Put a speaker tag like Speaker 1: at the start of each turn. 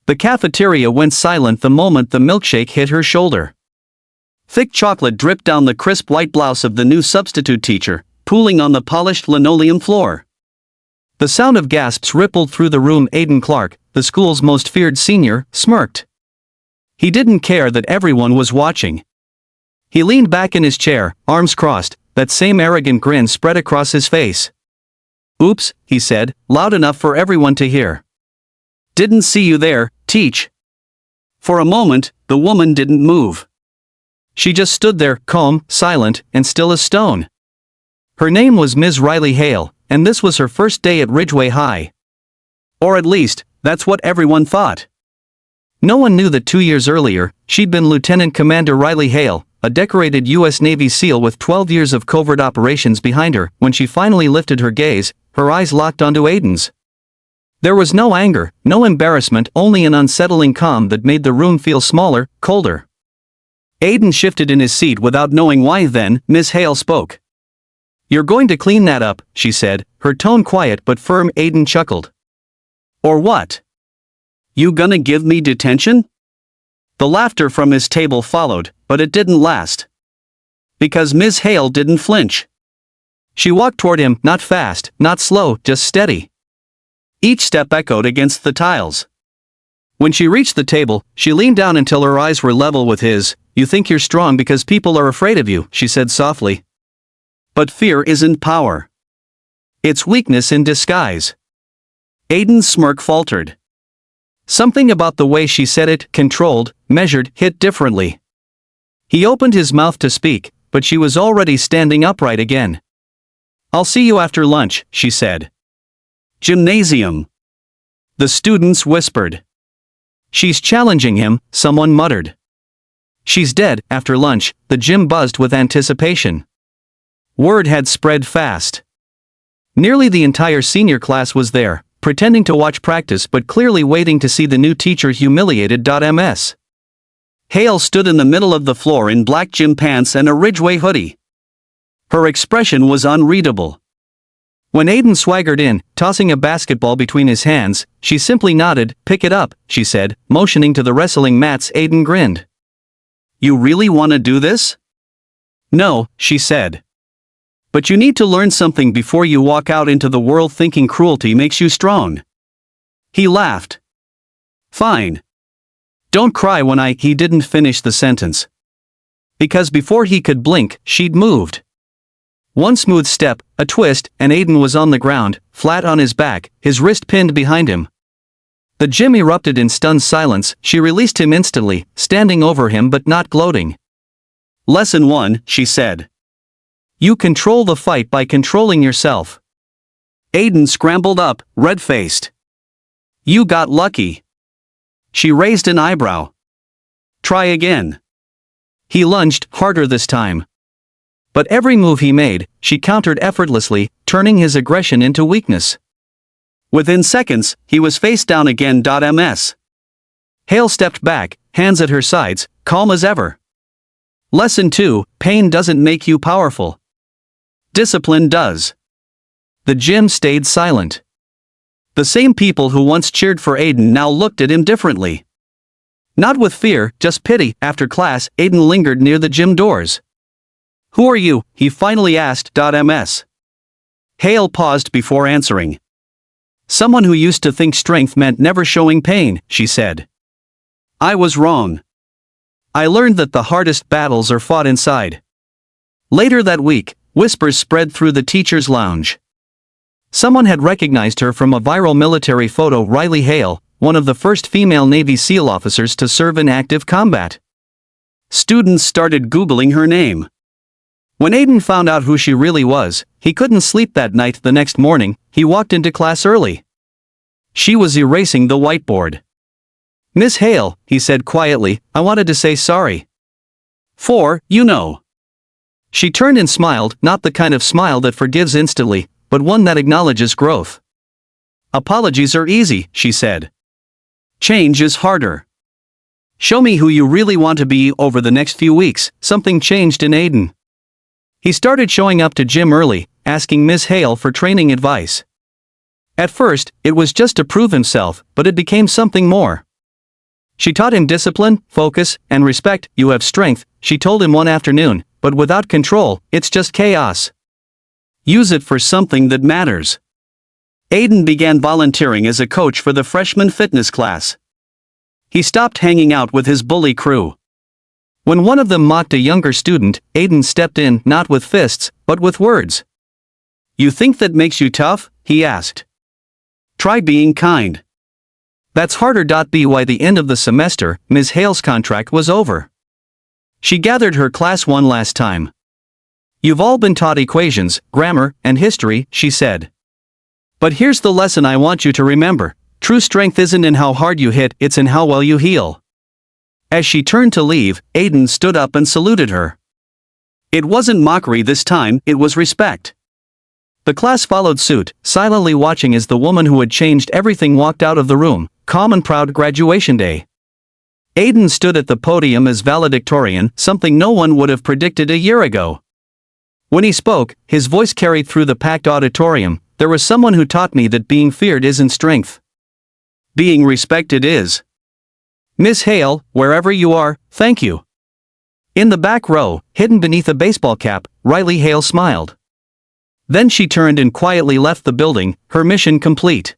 Speaker 1: The cafeteria went silent the moment the milkshake hit her shoulder. Thick chocolate dripped down the crisp white blouse of the new substitute teacher, pooling on the polished linoleum floor. The sound of gasps rippled through the room. Aiden Clark, the school's most feared senior, smirked. He didn't care that everyone was watching. He leaned back in his chair, arms crossed, that same arrogant grin spread across his face. "Oops," he said, loud enough for everyone to hear. "Didn't see you there, Teach." For a moment, the woman didn't move. She just stood there, calm, silent, and still as stone. Her name was Ms. Riley Hale, and this was her first day at Ridgeway High. Or at least, that's what everyone thought. No one knew that 2 years earlier, she'd been Lieutenant Commander Riley Hale, a decorated U.S. Navy SEAL with 12 years of covert operations behind her. When she finally lifted her gaze, her eyes locked onto Aiden's. There was no anger, no embarrassment, only an unsettling calm that made the room feel smaller, colder. Aiden shifted in his seat without knowing why. Then Miss Hale spoke. "You're going to clean that up," she said, her tone quiet but firm. Aiden chuckled. "Or what? You gonna give me detention?" The laughter from his table followed, but it didn't last. Because Ms. Hale didn't flinch. She walked toward him, not fast, not slow, just steady. Each step echoed against the tiles. When she reached the table, she leaned down until her eyes were level with his. "You think you're strong because people are afraid of you," she said softly. "But fear isn't power. It's weakness in disguise." Aiden's smirk faltered. Something about the way she said it, controlled, measured, hit differently. He opened his mouth to speak, but she was already standing upright again. "I'll see you after lunch," she said. "Gymnasium." The students whispered. "She's challenging him," someone muttered. "She's dead." After lunch, the gym buzzed with anticipation. Word had spread fast. Nearly the entire senior class was there, pretending to watch practice but clearly waiting to see the new teacher humiliated. Ms. Hale stood in the middle of the floor in black gym pants and a Ridgeway hoodie. Her expression was unreadable. When Aiden swaggered in, tossing a basketball between his hands, she simply nodded. "Pick it up," she said, motioning to the wrestling mats. Aiden grinned. "You really want to do this?" "No," she said. "But you need to learn something before you walk out into the world thinking cruelty makes you strong." He laughed. "Fine. Don't cry when I—" He didn't finish the sentence. Because before he could blink, she'd moved. One smooth step, a twist, and Aiden was on the ground, flat on his back, his wrist pinned behind him. The gym erupted in stunned silence. She released him instantly, standing over him but not gloating. "Lesson 1, she said. You control the fight by controlling yourself." Aiden scrambled up, red-faced. "You got lucky." She raised an eyebrow. "Try again." He lunged, harder this time. But every move he made, she countered effortlessly, turning his aggression into weakness. Within seconds, he was face down again. Ms. Hale stepped back, hands at her sides, calm as ever. Lesson 2, pain doesn't make you powerful. Discipline does. The gym stayed silent. The same people who once cheered for Aiden now looked at him differently. Not with fear, just pity. After class, Aiden lingered near the gym doors. "Who are you?" he finally asked. Ms. Hale paused before answering. "Someone who used to think strength meant never showing pain," she said. "I was wrong. I learned that the hardest battles are fought inside." Later that week, whispers spread through the teacher's lounge. Someone had recognized her from a viral military photo. Riley Hale, one of the first female Navy SEAL officers to serve in active combat. Students started Googling her name. When Aiden found out who she really was, he couldn't sleep that night. The next morning, he walked into class early. She was erasing the whiteboard. "Miss Hale," he said quietly, "I wanted to say sorry. For, you know." She turned and smiled, not the kind of smile that forgives instantly, but one that acknowledges growth. "Apologies are easy," she said. "Change is harder. Show me who you really want to be." Over the next few weeks, something changed in Aiden. He started showing up to gym early, asking Ms. Hale for training advice. At first, it was just to prove himself, but it became something more. She taught him discipline, focus, and respect. You have strength, she told him one afternoon, but without control, it's just chaos. Use it for something that matters. Aiden began volunteering as a coach for the freshman fitness class. He stopped hanging out with his bully crew. When one of them mocked a younger student, Aiden stepped in, not with fists, but with words. You think that makes you tough? He asked. Try being kind. That's harder. By the end of the semester, Ms. Hale's contract was over. She gathered her class one last time. You've all been taught equations, grammar, and history, she said. But here's the lesson I want you to remember. True strength isn't in how hard you hit, it's in how well you heal. As she turned to leave, Aiden stood up and saluted her. It wasn't mockery this time, it was respect. The class followed suit, silently watching as the woman who had changed everything walked out of the room. Calm and proud. Graduation day. Aiden stood at the podium as valedictorian, something no one would have predicted a year ago. When he spoke, his voice carried through the packed auditorium. There was someone who taught me that being feared isn't strength. Being respected is. Miss Hale, wherever you are, thank you. In the back row, hidden beneath a baseball cap, Riley Hale smiled. Then she turned and quietly left the building, her mission complete.